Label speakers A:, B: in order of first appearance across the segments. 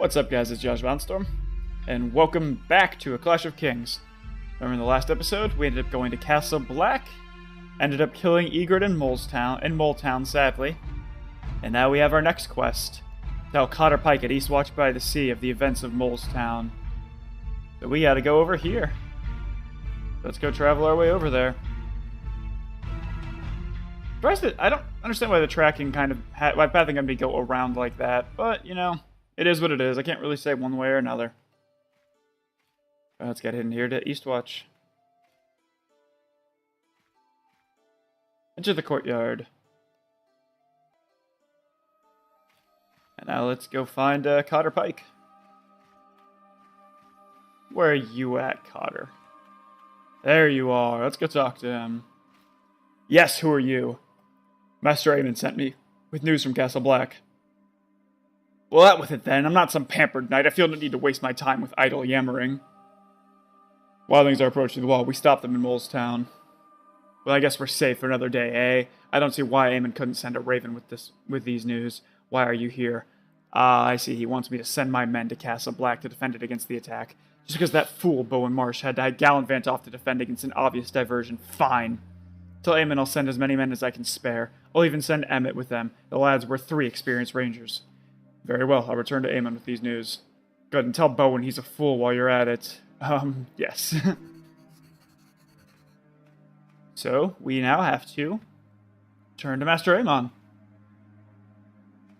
A: What's up, guys? It's Josh Bounstorm, and welcome back to A Clash of Kings. Remember in the last episode, we ended up going to Castle Black, ended up killing Egret in Moletown, sadly, and now we have our next quest, tell Cotter Pike at Eastwatch by the Sea of the events of Moletown. So we gotta go over here. Let's go travel our way over there. I don't understand why the tracking why pathing can be go around like that, but, you know, it is what it is. I can't really say one way or another. Let's get in here to Eastwatch. Enter the courtyard. And now let's go find Cotter Pike. Where are you at, Cotter? There you are. Let's go talk to him. Yes, who are you? Master Aemon sent me with news from Castle Black. Well, out with it then. I'm not some pampered knight. I feel no need to waste my time with idle yammering. Wildlings are approaching the wall. We stopped them in Moletown. Well, I guess we're safe for another day, eh? I don't see why Aemon couldn't send a raven with these news. Why are you here? Ah, I see. He wants me to send my men to Castle Black to defend it against the attack. Just because that fool Bowen Marsh had to gallivant off to defend against an obvious diversion. Fine. Tell Aemon I'll send as many men as I can spare. I'll even send Emmett with them. The lads were 3 experienced rangers. Very well, I'll return to Aemon with these news. Good, and tell Bowen he's a fool while you're at it. Yes. So, we now have to turn to Master Aemon.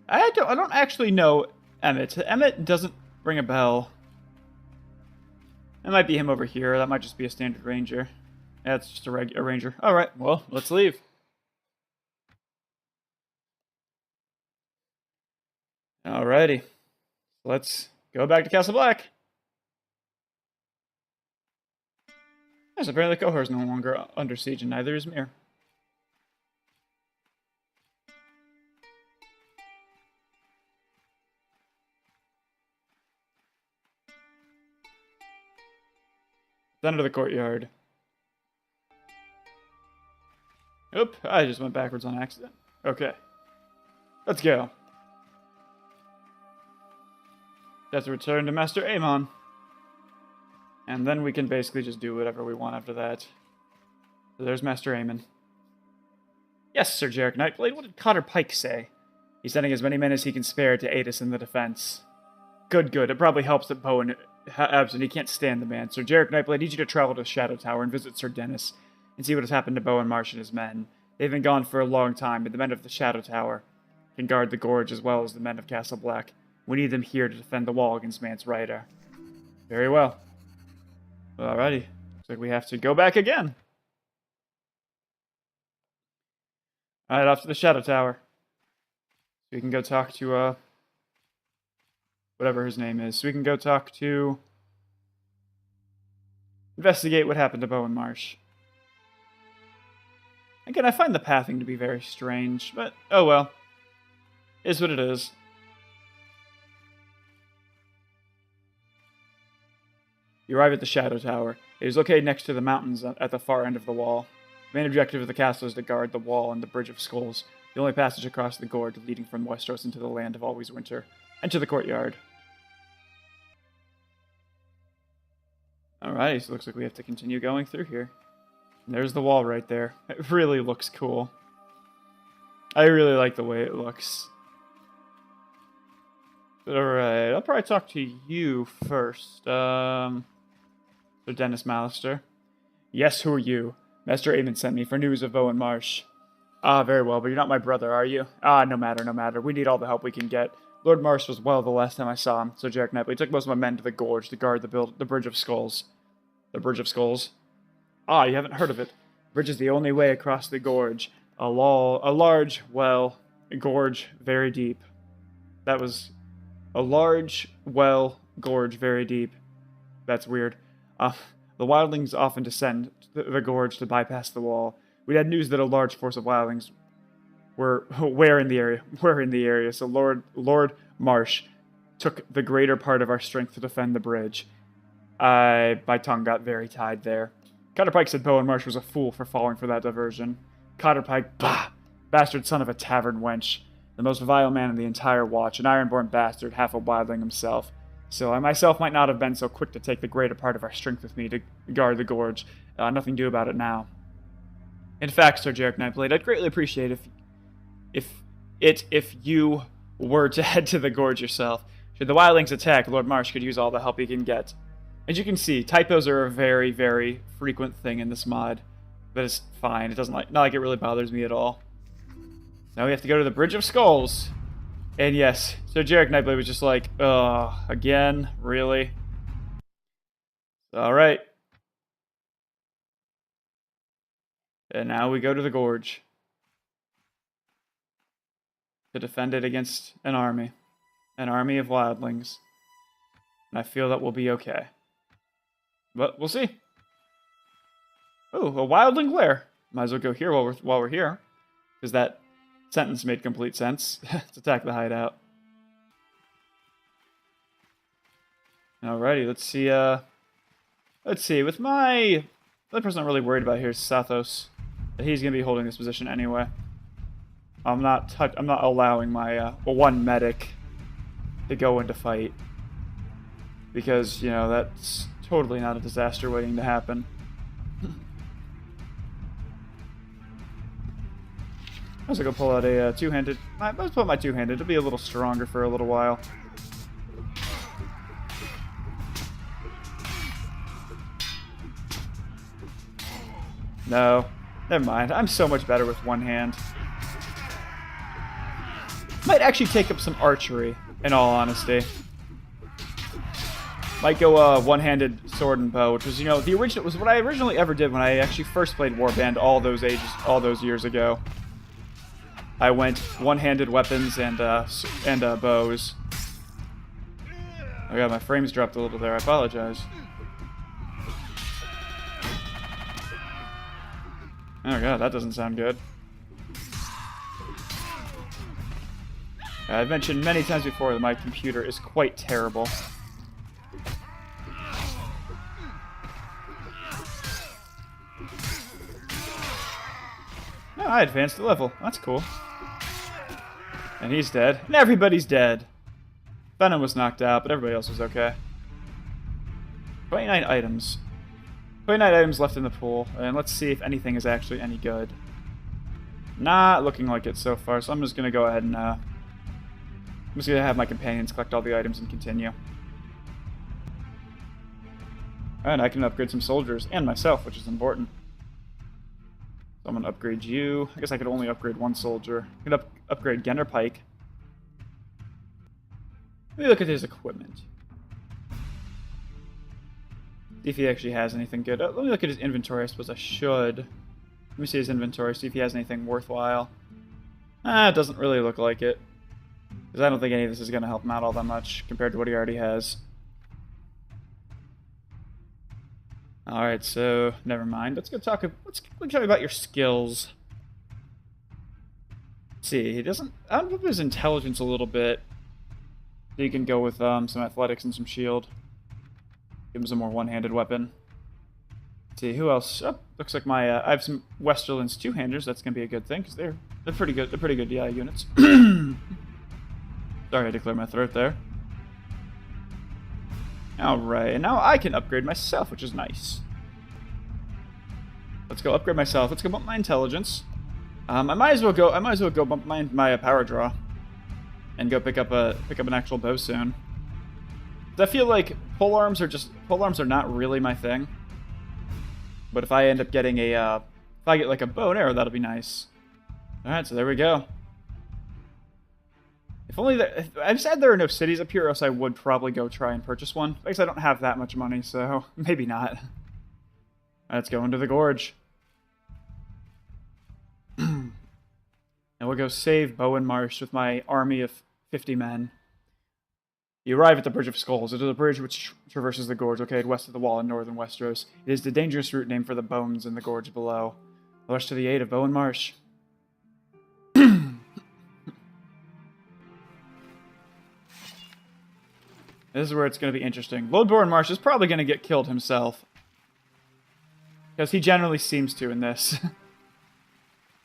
A: I don't actually know Emmett. Emmett doesn't ring a bell. It might be him over here. That might just be a standard ranger. Yeah, it's just a ranger. Alright, well, let's leave. Alrighty. Let's go back to Castle Black. Yes, apparently Qohor is no longer under siege, and neither is Mir. Then to the courtyard. Oop, I just went backwards on accident. Okay. Let's go. Let's return to Master Aemon. And then we can basically just do whatever we want after that. So there's Master Aemon. Yes, Sir Jarek Nightblade, what did Cotter Pike say? He's sending as many men as he can spare to aid us in the defense. Good, good. It probably helps that Bowen absent. He can't stand the man. Sir Jarek Nightblade, I need you to travel to Shadow Tower and visit Sir Dennis and see what has happened to Bowen Marsh and his men. They've been gone for a long time, but the men of the Shadow Tower can guard the gorge as well as the men of Castle Black. We need them here to defend the wall against Mance Rider. Very well. Alrighty. Looks like we have to go back again. Alright, off to the Shadow Tower. So we can go talk to, whatever his name is. So we can go talk to... investigate what happened to Bowen Marsh. Again, I find the pathing to be very strange, but oh well. Is what it is. You arrive at the Shadow Tower. It is located next to the mountains at the far end of the wall. The main objective of the castle is to guard the wall and the Bridge of Skulls, the only passage across the gorge leading from Westeros into the land of Always Winter. Enter the courtyard. Alrighty, so it looks like we have to continue going through here. And there's the wall right there. It really looks cool. I really like the way it looks. Alright, I'll probably talk to you first. So Dennis Mallister. Yes, who are you? Master Aemon sent me for news of Bowen Marsh. Ah, very well, but you're not my brother, are you? Ah, no matter, no matter. We need all the help we can get. Lord Marsh was well the last time I saw him, so Jarek Knightley took most of my men to the gorge to guard the Bridge of Skulls. The Bridge of Skulls? Ah, you haven't heard of it. The bridge is the only way across the gorge. A large, well, gorge very deep. That was a large, well, gorge very deep. That's weird. The wildlings often descend the gorge to bypass the wall. We had news that a large force of wildlings were in the area. So Lord Marsh took the greater part of our strength to defend the bridge. My tongue got very tied there. Cotter Pike said Bowen Marsh was a fool for falling for that diversion. Cotter Pike, bah! Bastard son of a tavern wench. The most vile man in the entire watch, an ironborn bastard, half a wildling himself. So I myself might not have been so quick to take the greater part of our strength with me to guard the gorge. Nothing to do about it now. In fact, Sir Jarek Nightblade, I'd greatly appreciate if you were to head to the gorge yourself. Should the wildlings attack, Lord Marsh could use all the help he can get. As you can see, typos are a very, very frequent thing in this mod, but it's fine. It doesn't not like it really bothers me at all. Now we have to go to the Bridge of Skulls. And yes, so Jarek Nightblade was just like, again? Really? Alright. And now we go to the Gorge. To defend it against an army. An army of wildlings. And I feel that we'll be okay. But we'll see. Oh, a wildling lair. Might as well go here while we're here. Because that sentence made complete sense. Let's attack the hideout. Alrighty, let's see. Let's see. With the only person I'm really worried about here is Sathos. He's gonna be holding this position anyway. I'm not allowing my one medic to go into fight because that's totally not a disaster waiting to happen. I was gonna pull out a two-handed. Let's put my two-handed. It'll be a little stronger for a little while. No, never mind. I'm so much better with one hand. Might actually take up some archery, in all honesty. Might go one-handed sword and bow, which was the original was what I originally ever did when I actually first played Warband all those years ago. I went one-handed weapons and bows. Oh god, my frames dropped a little there. I apologize. Oh god, that doesn't sound good. I've mentioned many times before that my computer is quite terrible. Oh, I advanced a level. That's cool. And he's dead. And everybody's dead. Venom was knocked out, but everybody else was okay. 29 items. 29 items left in the pool, and let's see if anything is actually any good. Not looking like it so far, so I'm just going to go ahead and I'm just going to have my companions collect all the items and continue. And I can upgrade some soldiers, and myself, which is important. So I'm going to upgrade you. I guess I could only upgrade one soldier. I could upgrade Genner Pike. Let me look at his equipment. See if he actually has anything good. Let me look at his inventory. I suppose I should. Let me see his inventory, see if he has anything worthwhile. It doesn't really look like it. Because I don't think any of this is going to help him out all that much compared to what he already has. Alright, so never mind. Let's talk about your skills. Let's see, he doesn't. I'll up his intelligence a little bit. So you can go with some athletics and some shield. Give him some more one-handed weapon. Let's see, who else? Oh, looks like I have some Westerland's two-handers. That's gonna be a good thing because they're pretty good. They're pretty good units. Sorry, I had to clear my throat there. Alright, and now I can upgrade myself, which is nice. Let's go upgrade myself. Let's go bump my intelligence. I might as well go bump my power draw. And go pick up an actual bow soon. I feel like polearms are not really my thing. But if I end up getting if I get like a bow and arrow, that'll be nice. Alright, so there we go. If only I'm sad there are no cities up here, else I would probably go try and purchase one. I guess I don't have that much money, so maybe not. Let's go into the gorge. And we'll go save Bowen Marsh with my army of 50 men. You arrive at the Bridge of Skulls. It is a bridge which traverses the gorge located west of the wall in northern Westeros. It is the dangerous route named for the bones in the gorge below. Rush to the aid of Bowen Marsh. This is where it's going to be interesting. Lord Bowen Marsh is probably going to get killed himself. Because he generally seems to in this.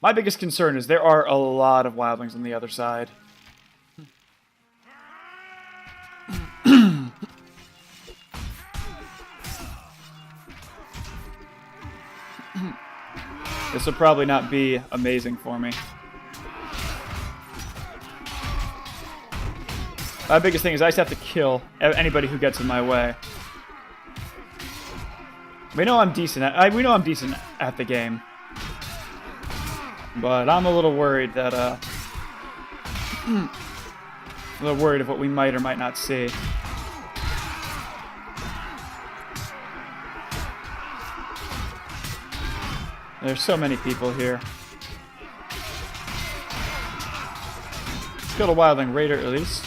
A: My biggest concern is there are a lot of wildlings on the other side. This will probably not be amazing for me. My biggest thing is I just have to kill anybody who gets in my way. We know I'm decent at the game, but I'm a little worried that a little worried of what we might or might not see. There's so many people here. Killed a wildling raider at least.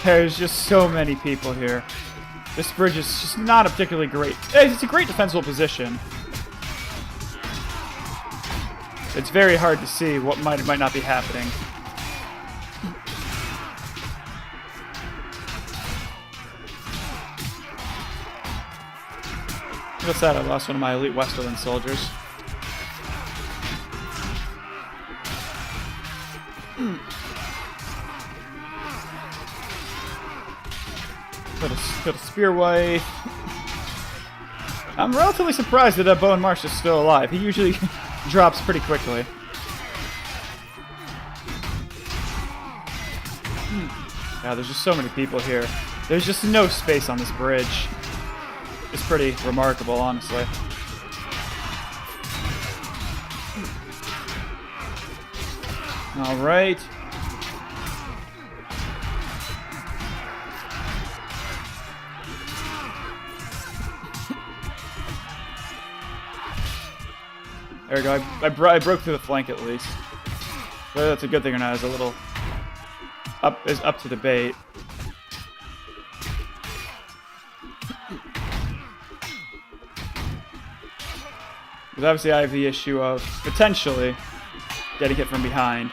A: There's just so many people here. This bridge is just not a particularly great... It's a great defensible position. It's very hard to see what might or might not be happening. What's that? I lost one of my elite Westerland soldiers. Killed a spear wife. I'm relatively surprised that Bowen Marsh is still alive. He usually drops pretty quickly. God, there's just so many people here. There's just no space on this bridge. It's pretty remarkable, honestly. All right. There we go. I broke through the flank at least. Whether that's a good thing or not is a little up to debate. Because obviously I have the issue of potentially getting hit from behind.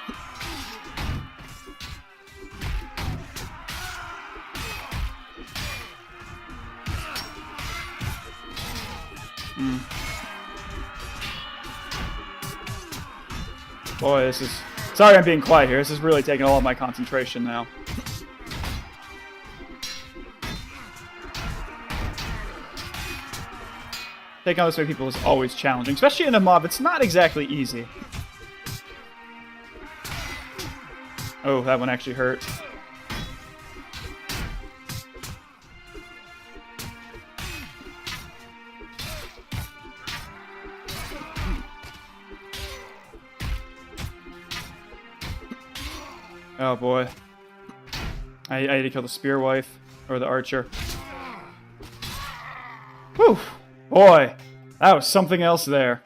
A: Boy, this is... Sorry I'm being quiet here. This is really taking all of my concentration now. Taking on this many people is always challenging, especially in a mob. It's not exactly easy. Oh, that one actually hurt. Oh boy. I need to kill the spear wife, or the archer. Whew! Boy, that was something else there.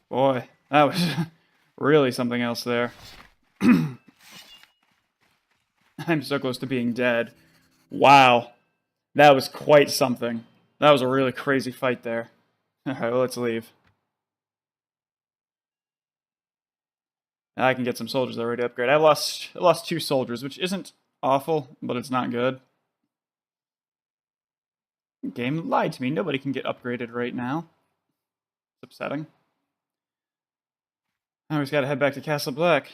A: Boy, that was really something else there. I'm so close to being dead. Wow. That was quite something. That was a really crazy fight there. Alright, well, let's leave. I can get some soldiers that are ready to upgrade. I lost 2 soldiers, which isn't awful, but it's not good. Game lied to me. Nobody can get upgraded right now. It's upsetting. Now we just gotta head back to Castle Black.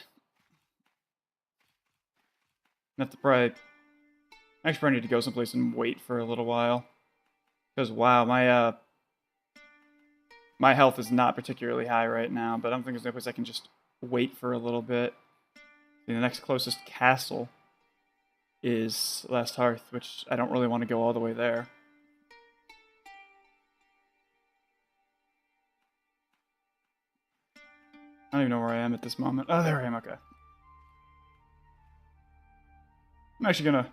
A: Have to probably... Actually, probably need to go someplace and wait for a little while. Because, wow, my health is not particularly high right now, but I don't think there's no place I can just wait for a little bit. The next closest castle is Last Hearth, which I don't really want to go all the way there. I don't even know where I am at this moment. Oh, there I am, okay. I'm actually going to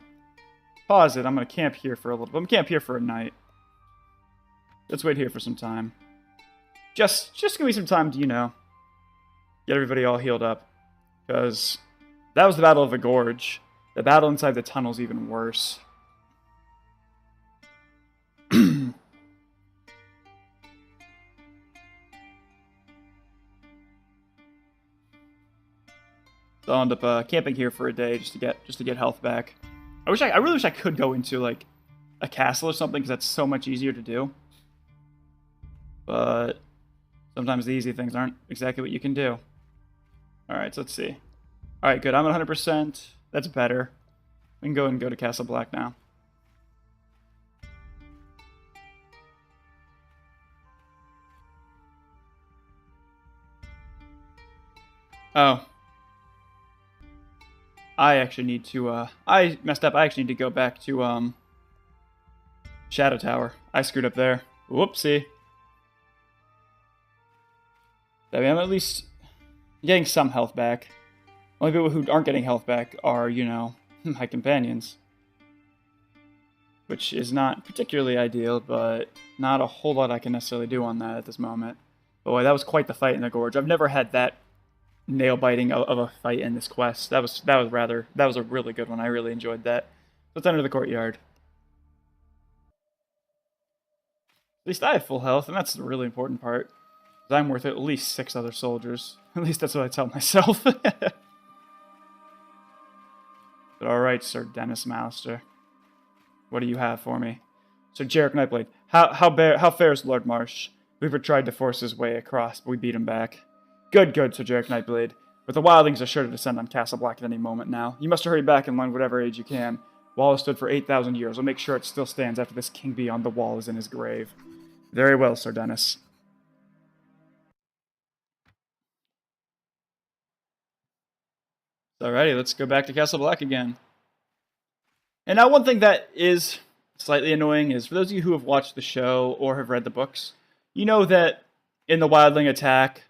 A: pause it. I'm going to camp here for a little bit. I'm going to camp here for a night. Let's wait here for some time. Just give me some time to, you know, get everybody all healed up. Because that was the Battle of the Gorge. The battle inside the tunnel's even worse. So I'll end up camping here for a day just to get health back. I really wish I could go into like a castle or something because that's so much easier to do. But sometimes the easy things aren't exactly what you can do. All right, so let's see. All right, good. I'm at 100%. That's better. We can go and go to Castle Black now. Oh. I actually need to, I messed up. I actually need to go back to, Shadow Tower. I screwed up there. Whoopsie. I mean, I'm at least getting some health back. Only people who aren't getting health back are, you know, my companions. Which is not particularly ideal, but not a whole lot I can necessarily do on that at this moment. Boy, that was quite the fight in the gorge. I've never had that nail-biting of a fight in this quest. That was a really good one. I really enjoyed that. Let's enter the courtyard. At least I have full health, and that's the really important part. I'm worth at least 6 other soldiers. At least that's what I tell myself. But alright, Sir Dennis Malister. What do you have for me? Sir Jarek Nightblade. How fares Lord Marsh? Weaver tried to force his way across, but we beat him back. Good, Sir Jarek Nightblade. But the wildlings are sure to descend on Castle Black at any moment now. You must hurry back and lend whatever aid you can. Wall has stood for 8,000 years. We'll make sure it still stands after this king beyond the wall is in his grave. Very well, Sir Dennis. Alrighty, let's go back to Castle Black again. And now one thing that is slightly annoying is, for those of you who have watched the show or have read the books, you know that in the wildling attack,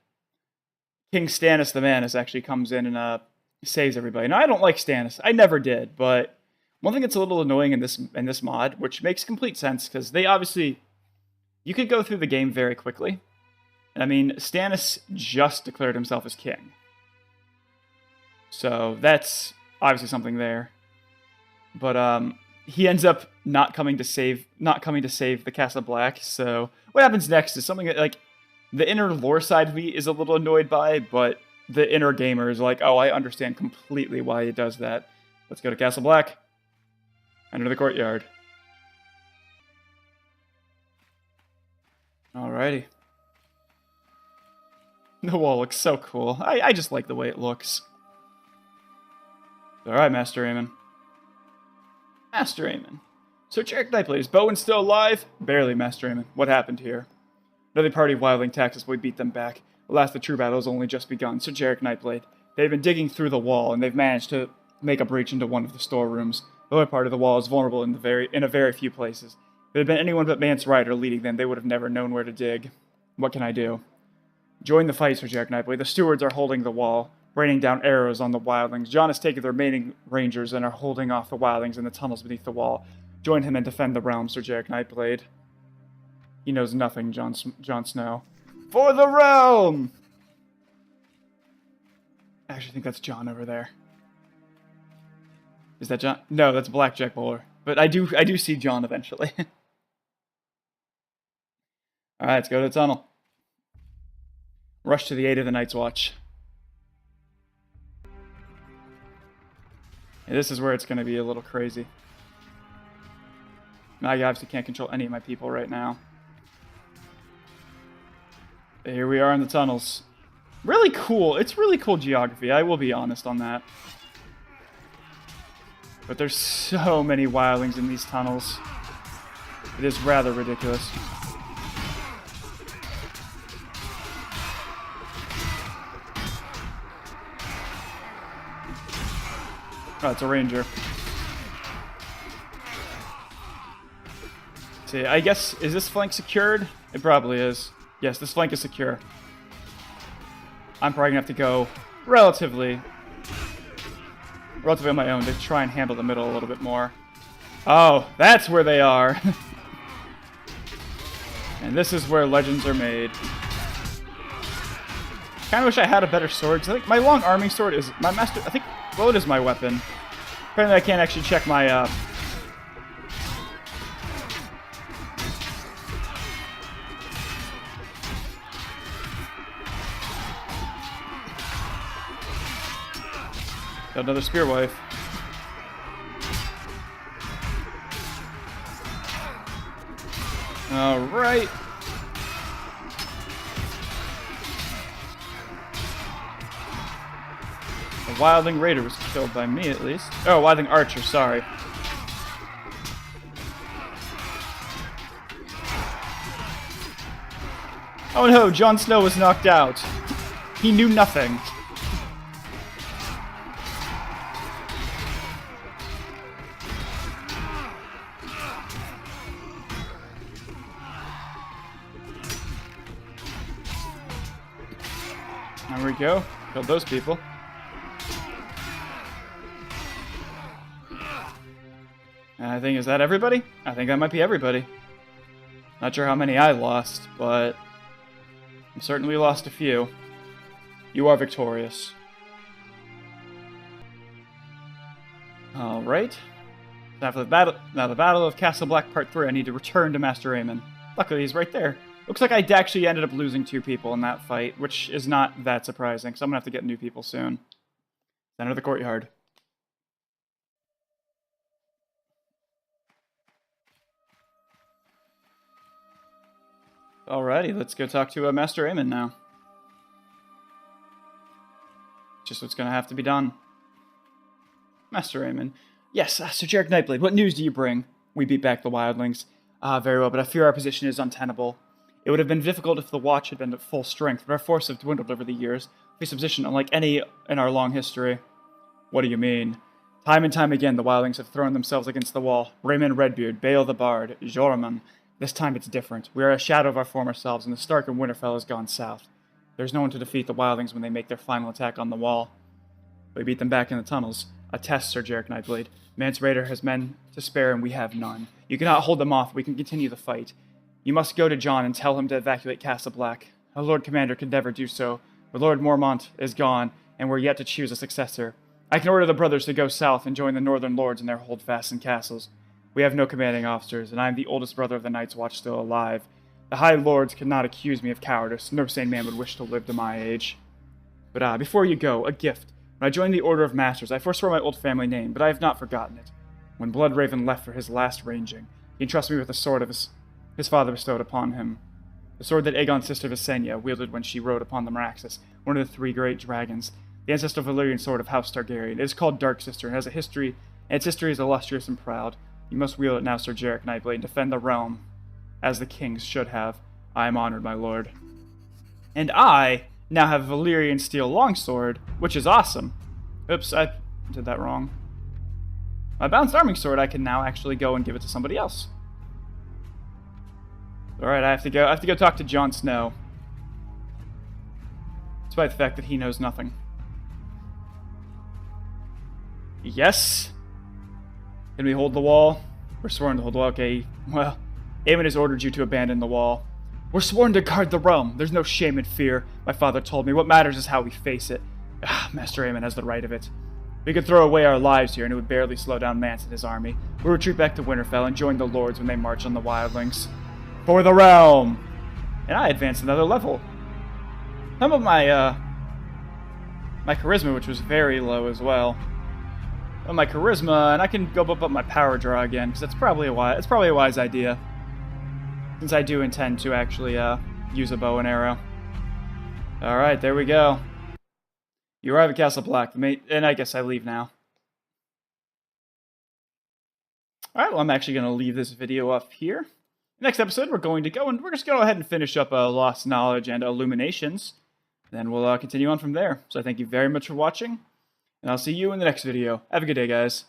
A: King Stannis the Manus actually comes in and saves everybody. Now, I don't like Stannis. I never did, but one thing that's a little annoying in this mod, which makes complete sense, because they obviously... You could go through the game very quickly. I mean, Stannis just declared himself as king. So that's obviously something there. But he ends up not coming to save the Castle Black. So what happens next is something that, like, the inner lore side of me is a little annoyed by, but the inner gamer is like, oh, I understand completely why he does that. Let's go to Castle Black. Enter the courtyard. Alrighty. The wall looks so cool. I just like the way it looks. Alright, Master Aemon. Master Aemon. Sir Jarek Nightblade, is Bowen still alive? Barely, Master Aemon. What happened here? Another party of wildling attacked us, but we beat them back. Alas, the true battle has only just begun. Sir Jarek Nightblade. They've been digging through the wall, and they've managed to make a breach into one of the storerooms. The other part of the wall is vulnerable in a very few places. If it had been anyone but Mance Rider leading them, they would have never known where to dig. What can I do? Join the fight, Sir Jarek Nightblade. The stewards are holding the wall, raining down arrows on the wildlings. Jon has taken the remaining rangers and are holding off the wildlings in the tunnels beneath the wall. Join him and defend the realm, Sir Jarek Nightblade. He knows nothing, Jon Snow. For the realm! I actually think that's Jon over there. Is that Jon? No, that's Blackjack Bowler. But I do see Jon eventually. Alright, let's go to the tunnel. Rush to the aid of the Night's Watch. And this is where it's going to be a little crazy. I obviously can't control any of my people right now. But here we are in the tunnels. Really cool. It's really cool geography. I will be honest on that. But there's so many wildlings in these tunnels. It is rather ridiculous. Oh, it's a ranger. See, I guess, is this flank secured? It probably is. Yes, this flank is secure. I'm probably gonna have to go relatively on my own to try and handle the middle a little bit more. Oh, that's where they are. And this is where legends are made. Kind of wish I had a better sword, because I think my long arming sword is my master. I think, well, it is my weapon. Apparently I can't actually check my got another spear wife. All right. A wildling raider was killed by me, at least. Oh, wildling archer, sorry. Oh no, Jon Snow was knocked out. He knew nothing. There we go. Killed those people. And I think, is that everybody? I think that might be everybody. Not sure how many I lost, but I certainly lost a few. You are victorious. Alright. Now the Battle of Castle Black Part 3, I need to return to Master Aemon. Luckily, he's right there. Looks like I actually ended up losing 2 people in that fight, which is not that surprising, so I'm gonna have to get new people soon. Center of the courtyard. Alrighty, let's go talk to Master Aemon now. Just what's gonna have to be done. Master Aemon. Yes, Sir Jarek Nightblade, what news do you bring? We beat back the wildlings. Very well, but I fear our position is untenable. It would have been difficult if the Watch had been at full strength, but our force have dwindled over the years. We face a position unlike any in our long history. What do you mean? Time and time again, the wildlings have thrown themselves against the wall. Raymond Redbeard, Bale the Bard, Jorman. This time it's different. We are a shadow of our former selves, and the Stark and Winterfell has gone south. There's no one to defeat the wildlings when they make their final attack on the wall. We beat them back in the tunnels. A test, Sir Jarek Nightblade. Mance Raider has men to spare, and we have none. You cannot hold them off. We can continue the fight. You must go to Jon and tell him to evacuate Castle Black. Our Lord Commander could never do so, but Lord Mormont is gone, and we're yet to choose a successor. I can order the brothers to go south and join the northern lords in their holdfasts and castles. We have no commanding officers, and I am the oldest brother of the Night's Watch still alive. The High Lords could not accuse me of cowardice. No sane man would wish to live to my age. But before you go, a gift. When I joined the Order of Masters, I forswore my old family name, but I have not forgotten it. When Bloodraven left for his last ranging, he entrusted me with the sword of his father bestowed upon him. The sword that Aegon's sister Visenya wielded when she rode upon the Meraxes, one of the 3 great dragons. The ancestral Valyrian sword of House Targaryen. It is called Dark Sister and has a history, and its history is illustrious and proud. You must wield it now, Sir Jarek Nightblade, and defend the realm, as the kings should have. I am honored, my lord. And I now have a Valyrian steel longsword, which is awesome. Oops, I did that wrong. My bounced arming sword, I can now actually go and give it to somebody else. Alright, I have to go talk to Jon Snow. Despite the fact that he knows nothing. Yes? Can we hold the wall? We're sworn to hold the wall. Okay, well, Aemon has ordered you to abandon the wall. We're sworn to guard the realm. There's no shame and fear, my father told me. What matters is how we face it. Master Aemon has the right of it. We could throw away our lives here, and it would barely slow down Mance and his army. We'll retreat back to Winterfell and join the lords when they march on the wildlings. For the realm! And I advanced another level. Some of my charisma, which was very low as well. My charisma, and I can go up my power draw again, because that's probably a wise idea. Since I do intend to actually use a bow and arrow. Alright, there we go. You arrive at Castle Black, and I guess I leave now. Alright, well I'm actually going to leave this video up here. Next episode we're going to go and we're just going to go ahead and finish up Lost Knowledge and Illuminations. Then we'll continue on from there. So I thank you very much for watching. And I'll see you in the next video. Have a good day, guys.